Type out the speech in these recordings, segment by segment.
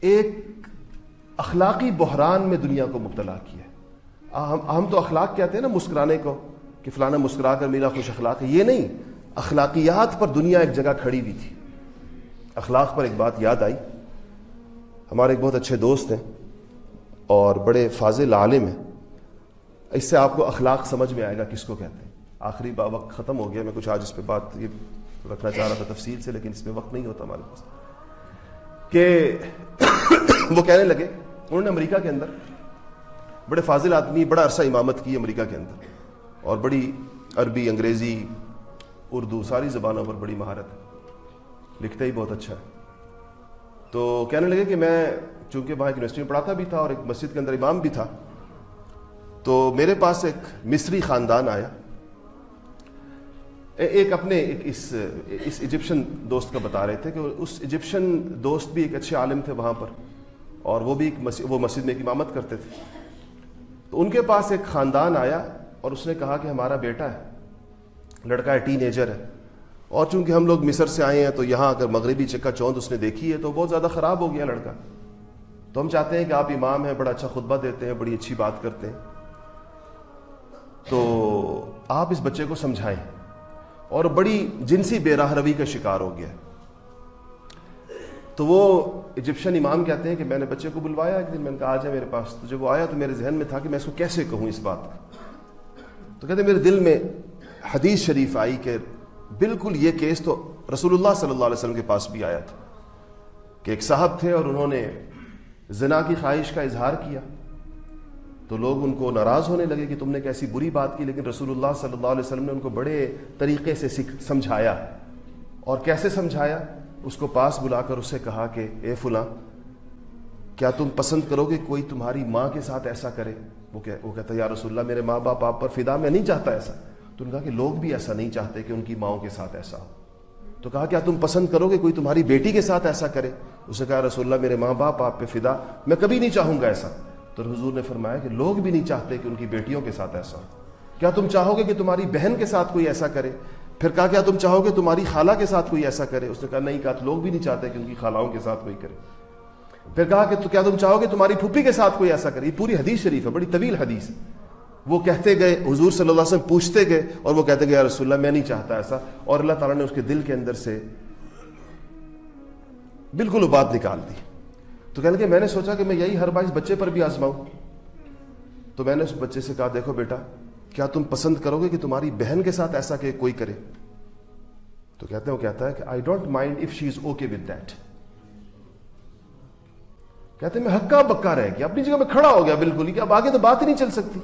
ایک اخلاقی بحران میں دنیا کو مبتلا کیا ہے۔ ہم تو اخلاق کہتے ہیں نا مسکرانے کو، کہ فلانا مسکرا کر میرا خوش اخلاق ہے، یہ نہیں، اخلاقیات پر دنیا ایک جگہ کھڑی ہوئی تھی۔ اخلاق پر ایک بات یاد آئی، ہمارے ایک بہت اچھے دوست ہیں اور بڑے فاضل عالم ہیں، اس سے آپ کو اخلاق سمجھ میں آئے گا کس کو کہتے ہیں۔ آخری وقت ختم ہو گیا، میں کچھ آج اس پہ بات یہ رکھنا چاہ رہا تھا تفصیل سے، لیکن اس میں وقت نہیں ہوتا ہمارے پاس، کہ وہ کہنے لگے انہوں نے امریکہ کے اندر بڑے فاضل آدمی، بڑا عرصہ امامت کی امریکہ کے اندر، اور بڑی عربی، انگریزی، اردو ساری زبانوں پر بڑی مہارت ہے، لکھتا ہی بہت اچھا ہے۔ تو کہنے لگے کہ میں چونکہ وہاں ایک یونیورسٹی میں پڑھاتا بھی تھا اور ایک مسجد کے اندر امام بھی تھا، تو میرے پاس ایک مصری خاندان آیا، ایک اپنے اس ایجپشن دوست کا بتا رہے تھے کہ اس ایجپشن دوست بھی ایک اچھے عالم تھے وہاں پر، اور وہ بھی وہ مسجد میں ایک امامت کرتے تھے۔ تو ان کے پاس ایک خاندان آیا اور اس نے کہا کہ ہمارا بیٹا ہے، لڑکا ہے، ٹین ایجر ہے، اور چونکہ ہم لوگ مصر سے آئے ہیں تو یہاں اگر مغربی چکا چوند اس نے دیکھی ہے تو بہت زیادہ خراب ہو گیا لڑکا، تو ہم چاہتے ہیں کہ آپ امام ہیں، بڑا اچھا خطبہ دیتے ہیں، بڑی اچھی بات کرتے ہیں، تو آپ اس بچے کو سمجھائیں۔ اور بڑی جنسی بے راہ روی کا شکار ہو گیا۔ تو وہ ایجپشن امام کہتے ہیں کہ میں نے بچے کو بلوایا ایک دن، میں نے کہا آ جائے میرے پاس، تو جب وہ آیا تو میرے ذہن میں تھا کہ میں اس کو کیسے کہوں اس بات کو۔ تو کہتے میرے دل میں حدیث شریف آئی کہ بالکل یہ کیس تو رسول اللہ صلی اللہ علیہ وسلم کے پاس بھی آیا تھا، کہ ایک صاحب تھے اور انہوں نے زنا کی خواہش کا اظہار کیا، تو لوگ ان کو ناراض ہونے لگے کہ تم نے کیسی بری بات کی، لیکن رسول اللہ صلی اللہ علیہ وسلم نے ان کو بڑے طریقے سے سمجھایا۔ اور کیسے سمجھایا؟ اس کو پاس بلا کر اسے کہا کہ اے فلاں، کیا تم پسند کرو گے کوئی تمہاری ماں کے ساتھ ایسا کرے؟ وہ کہتا یا رسول اللہ میرے ماں باپ آپ پر فدا، میں نہیں چاہتا ایسا۔ تو انہوں نے کہا کہ لوگ بھی ایسا نہیں چاہتے کہ ان کی ماؤں کے ساتھ ایسا ہو۔ تو کہا کیا تم پسند کرو گے کوئی تمہاری بیٹی کے ساتھ ایسا کرے؟ اسے کہا رسول اللہ میرے ماں باپ آپ پہ فدا، میں کبھی نہیں چاہوں گا ایسا۔ تو حضور نے فرمایا کہ لوگ بھی نہیں چاہتے کہ ان کی بیٹیوں کے ساتھ ایسا ہو۔ کیا تم چاہو گے کہ تمہاری بہن کے ساتھ کوئی ایسا کرے؟ پھر کہا کیا تم چاہو گے تمہاری خالہ کے ساتھ کوئی ایسا کرے؟ اس نے کہا نہیں، کہا لوگ بھی نہیں چاہتے کہ ان کی خالہوں کے ساتھ کوئی کرے۔ پھر کہا کہ تو کیا تم چاہو گے تمہاری پھوپھی کے ساتھ کوئی ایسا کرے؟ یہ پوری حدیث شریف ہے، بڑی طویل حدیث ہے۔ وہ کہتے گئے، حضور صلی اللہ علیہ وسلم پوچھتے گئے اور وہ کہتے گئے یا رسول اللہ میں نہیں چاہتا ایسا، اور اللہ تعالیٰ نے اس کے دل کے اندر سے بالکل وہ بات نکال دی۔ تو کہنے لگے میں نے سوچا کہ میں یہی ہر بار اس بچے پر بھی آزماؤں۔ تو میں نے اس بچے سے کہا دیکھو بیٹا، کیا تم پسند کرو گے کہ تمہاری بہن کے ساتھ ایسا کہ کوئی کرے؟ تو کہتے ہیں، وہ کہتا ہے کہ I don't mind if she is okay with that. کہتے ہیں میں ہکا بکا رہ گیا، اپنی جگہ میں کھڑا ہو گیا بالکل ہی، کہ اب آگے تو بات ہی نہیں چل سکتی۔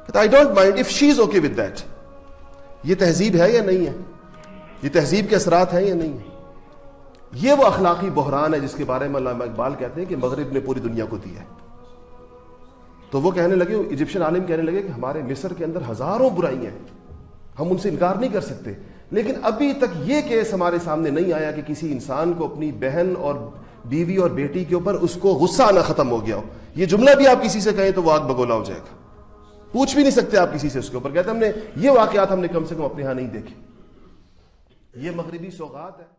کہتا I don't mind if she is okay with that. یہ تہذیب ہے یا نہیں ہے؟ یہ تہذیب کے اثرات ہیں یا نہیں ہے؟ یہ وہ اخلاقی بحران ہے جس کے بارے میں علامہ اقبال کہتے ہیں کہ مغرب نے پوری دنیا کو دیا ہے۔ تو وہ کہنے لگے، ایجپشن عالم کہنے لگے کہ ہمارے مصر کے اندر ہزاروں برائیاں ہیں، ہم ان سے انکار نہیں کر سکتے، لیکن ابھی تک یہ کیس ہمارے سامنے نہیں آیا کہ کسی انسان کو اپنی بہن اور بیوی اور بیٹی کے اوپر اس کو غصہ آنا ختم ہو گیا ہو۔ یہ جملہ بھی آپ کسی سے کہیں تو وہ آگ بگولا ہو جائے گا، پوچھ بھی نہیں سکتے آپ کسی سے اس کے اوپر۔ کہتے ہیں ہم نے یہ واقعات ہم نے کم سے کم اپنے ہاں نہیں دیکھے۔ یہ مغربی سوغات ہے۔